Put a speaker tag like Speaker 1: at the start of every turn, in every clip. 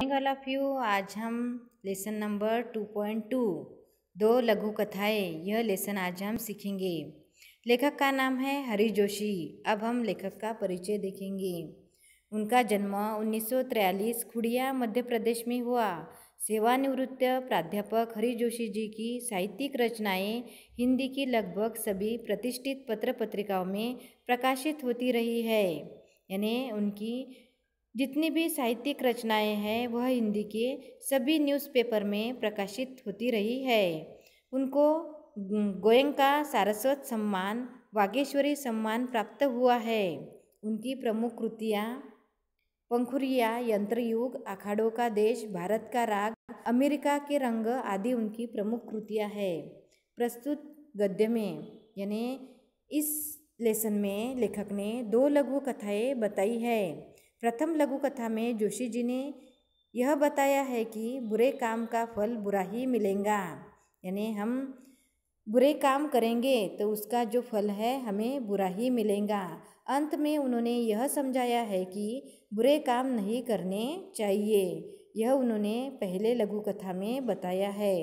Speaker 1: Morning all of you. आज हम lesson number 2.2 दो लघु कथाएं, यह लेसन आज हम सीखेंगे। लेखक का नाम है हरि जोशी। अब हम लेखक का परिचय देखेंगे। उनका जन्म 1943 खुड़िया मध्य प्रदेश में हुआ। सेवानिवृत्त प्राध्यापक हरि जोशी जी की साहित्यिक रचनाएं हिंदी की लगभग सभी प्रतिष्ठित पत्र पत्रिकाओं में प्रकाशित होती रही है। यानी उनकी जितनी भी साहित्यिक रचनाएं हैं वह हिंदी के सभी न्यूज़पेपर में प्रकाशित होती रही है। उनको गोयंका सारस्वत सम्मान, वागेश्वरी सम्मान प्राप्त हुआ है। उनकी प्रमुख कृतियाँ पंखुरिया, यंत्रयुग, अखाड़ों का देश, भारत का राग, अमेरिका के रंग आदि उनकी प्रमुख कृतियाँ है। प्रस्तुत गद्य में यानी इस लेसन में लेखक ने दो लघु कथाएं बताई है। प्रथम लघु कथा में जोशी जी ने यह बताया है कि बुरे काम का फल बुरा ही मिलेगा। यानी हम बुरे काम करेंगे तो उसका जो फल है हमें बुरा ही मिलेगा। अंत में उन्होंने यह समझाया है कि बुरे काम नहीं करने चाहिए। यह उन्होंने पहले लघु कथा में बताया है।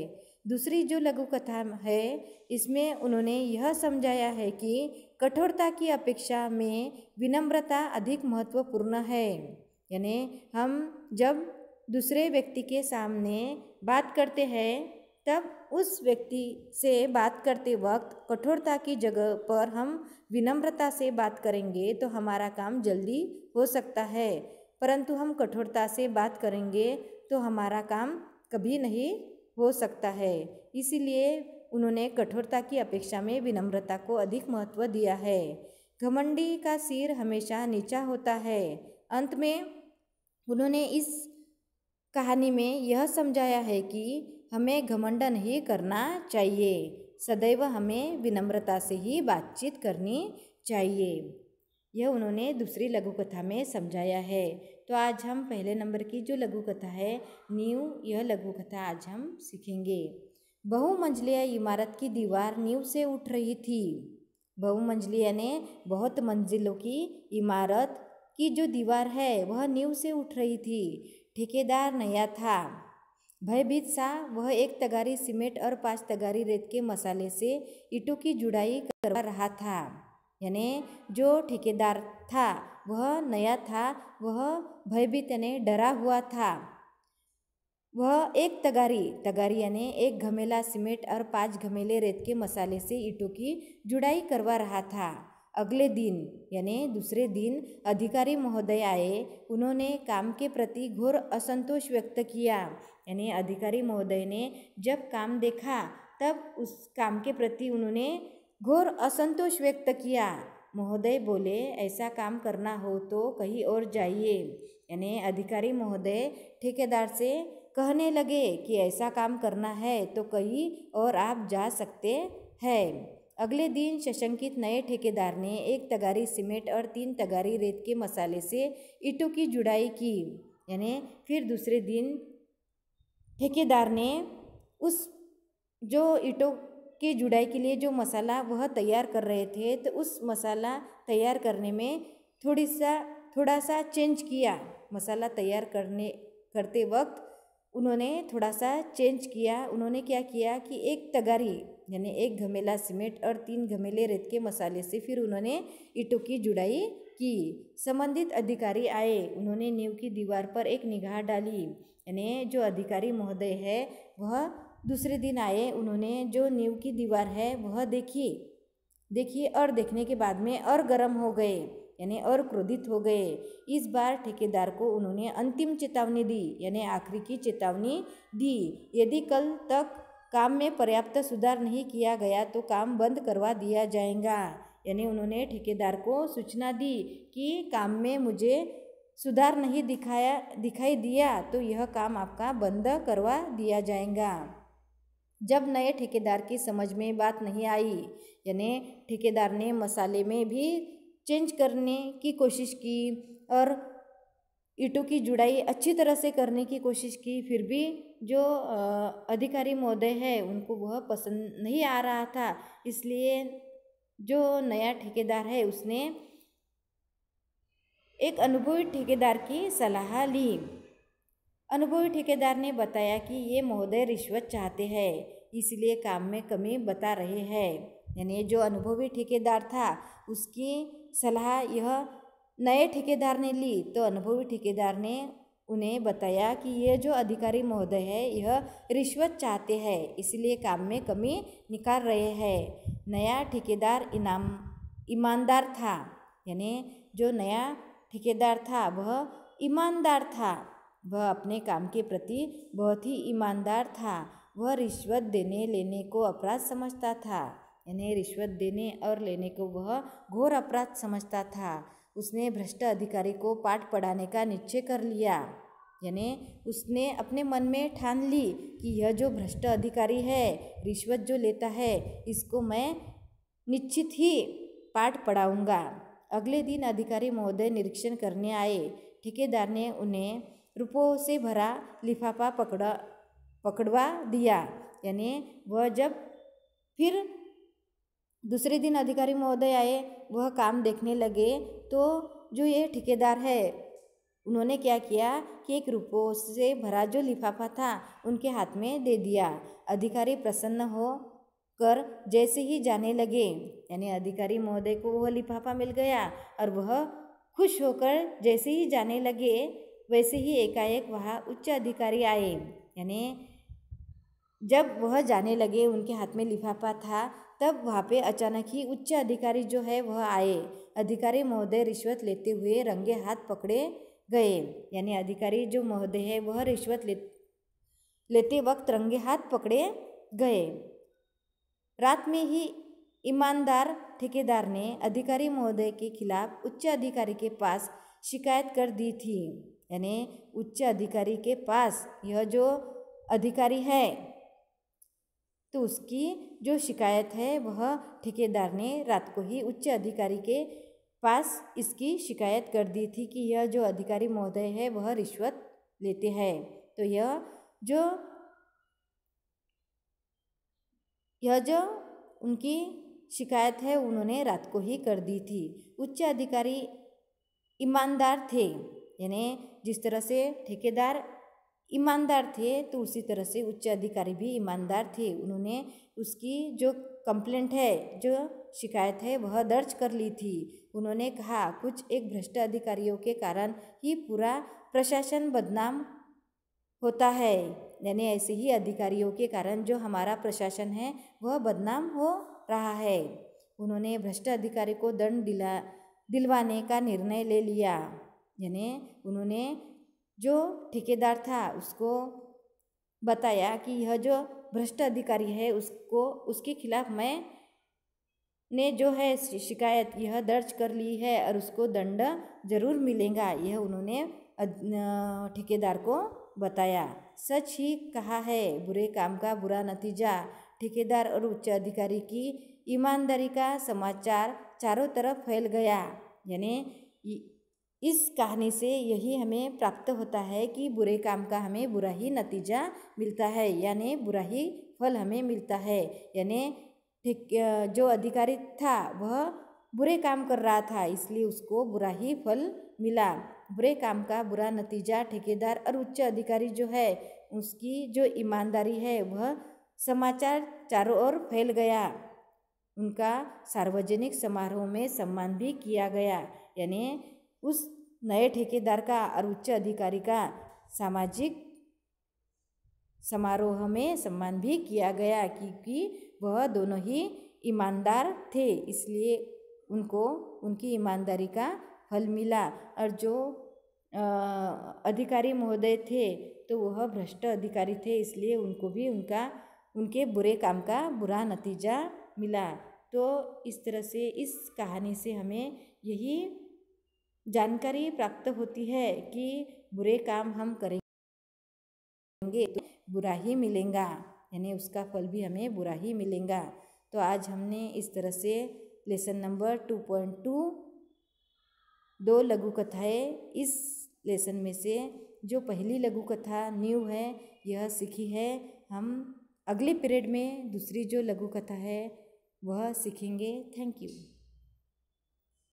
Speaker 1: दूसरी जो लघु कथा है इसमें उन्होंने यह समझाया है कि कठोरता की अपेक्षा में विनम्रता अधिक महत्वपूर्ण है। यानी हम जब दूसरे व्यक्ति के सामने बात करते हैं तब उस व्यक्ति से बात करते वक्त कठोरता की जगह पर हम विनम्रता से बात करेंगे तो हमारा काम जल्दी हो सकता है, परंतु हम कठोरता से बात करेंगे तो हमारा काम कभी नहीं हो सकता है। इसीलिए उन्होंने कठोरता की अपेक्षा में विनम्रता को अधिक महत्व दिया है। घमंडी का सिर हमेशा नीचा होता है। अंत में उन्होंने इस कहानी में यह समझाया है कि हमें घमंड नहीं करना चाहिए, सदैव हमें विनम्रता से ही बातचीत करनी चाहिए। यह उन्होंने दूसरी लघु कथा में समझाया है। तो आज हम पहले नंबर की जो लघु कथा है नींव, यह लघु कथा आज हम सीखेंगे। बहुमंजिलिया इमारत की दीवार नींव से उठ रही थी। बहुमंजिली यानी बहुत मंजिलों की इमारत की जो दीवार है वह नींव से उठ रही थी। ठेकेदार नया था, भयभीत सा। वह 1 तगारी सीमेंट और 5 तगारी रेत के मसाले से ईंटों की जुड़ाई करवा रहा था। यानी जो ठेकेदार था वह नया था, वह भयभीत यानी डरा हुआ था। वह 1 तगारी यानी 1 घमेला सीमेंट और 5 घमेले रेत के मसाले से ईंटों की जुड़ाई करवा रहा था। अगले दिन यानी दूसरे दिन अधिकारी महोदय आए। उन्होंने काम के प्रति घोर असंतोष व्यक्त किया। यानी अधिकारी महोदय ने जब काम देखा तब उस काम के प्रति उन्होंने घोर असंतोष व्यक्त किया। महोदय बोले, ऐसा काम करना हो तो कहीं और जाइए। यानी अधिकारी महोदय ठेकेदार से कहने लगे कि ऐसा काम करना है तो कहीं और आप जा सकते हैं। अगले दिन शशंकित नए ठेकेदार ने 1 तगारी सीमेंट और 3 तगारी रेत के मसाले से ईंटों की जुड़ाई की। यानी फिर दूसरे दिन ठेकेदार ने उस जो ईंटों की जुड़ाई के लिए जो मसाला वह तैयार कर रहे थे तो उस मसाला तैयार करने में थोड़ा सा चेंज किया। मसाला तैयार करते वक्त उन्होंने थोड़ा सा चेंज किया। उन्होंने क्या किया कि 1 तगारी यानी 1 घमेला सीमेंट और 3 घमेले रेत के मसाले से फिर उन्होंने ईंटों की जुड़ाई की। संबंधित अधिकारी आए। उन्होंने नींव की दीवार पर एक निगाह डाली। यानी जो अधिकारी महोदय है वह दूसरे दिन आए। उन्होंने जो नींव की दीवार है वह देखी और देखने के बाद में और गर्म हो गए, यानी और क्रोधित हो गए। इस बार ठेकेदार को उन्होंने अंतिम चेतावनी दी, यानी आखिरी की चेतावनी दी। यदि कल तक काम में पर्याप्त सुधार नहीं किया गया तो काम बंद करवा दिया जाएगा। यानी उन्होंने ठेकेदार को सूचना दी कि काम में मुझे सुधार नहीं दिखाई दिया तो यह काम आपका बंद करवा दिया जाएगा। जब नए ठेकेदार की समझ में बात नहीं आई, यानी ठेकेदार ने मसाले में भी चेंज करने की कोशिश की और ईंटों की जुड़ाई अच्छी तरह से करने की कोशिश की, फिर भी जो अधिकारी महोदय है उनको वह पसंद नहीं आ रहा था। इसलिए जो नया ठेकेदार है उसने एक अनुभवी ठेकेदार की सलाह ली। अनुभवी ठेकेदार ने बताया कि ये महोदय रिश्वत चाहते हैं, इसलिए काम में कमी बता रहे हैं। यानी जो अनुभवी ठेकेदार था उसकी सलाह यह नए ठेकेदार ने ली, तो अनुभवी ठेकेदार ने उन्हें बताया कि ये जो अधिकारी महोदय है यह रिश्वत चाहते हैं, इसलिए काम में कमी निकाल रहे हैं। नया ठेकेदार ईमानदार था। यानी जो नया ठेकेदार था वह ईमानदार था, वह अपने काम के प्रति बहुत ही ईमानदार था। वह रिश्वत देने लेने को अपराध समझता था। यानी रिश्वत देने और लेने को वह घोर अपराध समझता था। उसने भ्रष्ट अधिकारी को पाठ पढ़ाने का निश्चय कर लिया। यानी उसने अपने मन में ठान ली कि यह जो भ्रष्ट अधिकारी है, रिश्वत जो लेता है, इसको मैं निश्चित ही पाठ पढ़ाऊंगा। अगले दिन अधिकारी महोदय निरीक्षण करने आए। ठेकेदार ने उन्हें रुपयों से भरा लिफाफा पकड़वा दिया। यानी वह जब फिर दूसरे दिन अधिकारी महोदय आए, वह काम देखने लगे, तो जो ये ठेकेदार है उन्होंने क्या किया कि एक रुपयों से भरा जो लिफाफा था उनके हाथ में दे दिया। अधिकारी प्रसन्न हो कर जैसे ही जाने लगे, यानी अधिकारी महोदय को वह लिफाफा मिल गया और वह खुश होकर जैसे ही जाने लगे, वैसे ही एकाएक वहाँ उच्च अधिकारी आए। यानी जब वह जाने लगे, उनके हाथ में लिफाफा था, तब वहाँ पे अचानक ही उच्च अधिकारी जो है वह आए। अधिकारी महोदय रिश्वत लेते हुए रंगे हाथ पकड़े गए। यानी अधिकारी जो महोदय है वह रिश्वत लेते वक्त रंगे हाथ पकड़े गए। रात में ही ईमानदार ठेकेदार ने अधिकारी महोदय के खिलाफ उच्च अधिकारी के पास शिकायत कर दी थी। यानी उच्च अधिकारी के पास यह जो अधिकारी है, तो उसकी जो शिकायत है वह ठेकेदार ने रात को ही उच्च अधिकारी के पास इसकी शिकायत कर दी थी कि यह जो अधिकारी महोदय है वह रिश्वत लेते हैं। तो यह जो उनकी शिकायत है उन्होंने रात को ही कर दी थी। उच्च अधिकारी ईमानदार थे। यानी जिस तरह से ठेकेदार ईमानदार थे, तो उसी तरह से उच्च अधिकारी भी ईमानदार थे। उन्होंने उसकी जो कंप्लेंट है, जो शिकायत है, वह दर्ज कर ली थी। उन्होंने कहा कुछ एक भ्रष्ट अधिकारियों के कारण ही पूरा प्रशासन बदनाम होता है। यानी ऐसे ही अधिकारियों के कारण जो हमारा प्रशासन है वह बदनाम हो रहा है। उन्होंने भ्रष्ट अधिकारी को दंड दिलवाने का निर्णय ले लिया। यानी उन्होंने जो ठेकेदार था उसको बताया कि यह जो भ्रष्ट अधिकारी है उसके खिलाफ ने जो है शिकायत यह दर्ज कर ली है और उसको दंड जरूर मिलेगा। यह उन्होंने ठेकेदार को बताया। सच ही कहा है, बुरे काम का बुरा नतीजा। ठेकेदार और उच्च अधिकारी की ईमानदारी का समाचार चारों तरफ फैल गया। यानी इस कहानी से यही हमें प्राप्त होता है कि बुरे काम का हमें बुरा ही नतीजा मिलता है, यानी बुरा ही फल हमें मिलता है। यानी जो अधिकारी था वह बुरे काम कर रहा था, इसलिए उसको बुरा ही फल मिला। बुरे काम का बुरा नतीजा ठेकेदार और उच्च अधिकारी जो है उसकी जो ईमानदारी है वह समाचार चारों ओर फैल गया। उनका सार्वजनिक समारोह में सम्मान भी किया गया। यानी उस नए ठेकेदार का और उच्च अधिकारी का सामाजिक समारोह में सम्मान भी किया गया, क्योंकि वह दोनों ही ईमानदार थे, इसलिए उनको उनकी ईमानदारी का फल मिला। और जो अधिकारी महोदय थे तो वह भ्रष्ट अधिकारी थे, इसलिए उनको भी उनके बुरे काम का बुरा नतीजा मिला। तो इस तरह से इस कहानी से हमें यही जानकारी प्राप्त होती है कि बुरे काम हम करेंगे तो बुरा ही मिलेगा, यानी उसका फल भी हमें बुरा ही मिलेगा। तो आज हमने इस तरह से लेसन नंबर 2.2 दो लघु कथाएँ, इस लेसन में से जो पहली लघु कथा न्यू है यह सीखी है। हम अगले पीरियड में दूसरी जो लघु कथा है वह सीखेंगे। Thank you.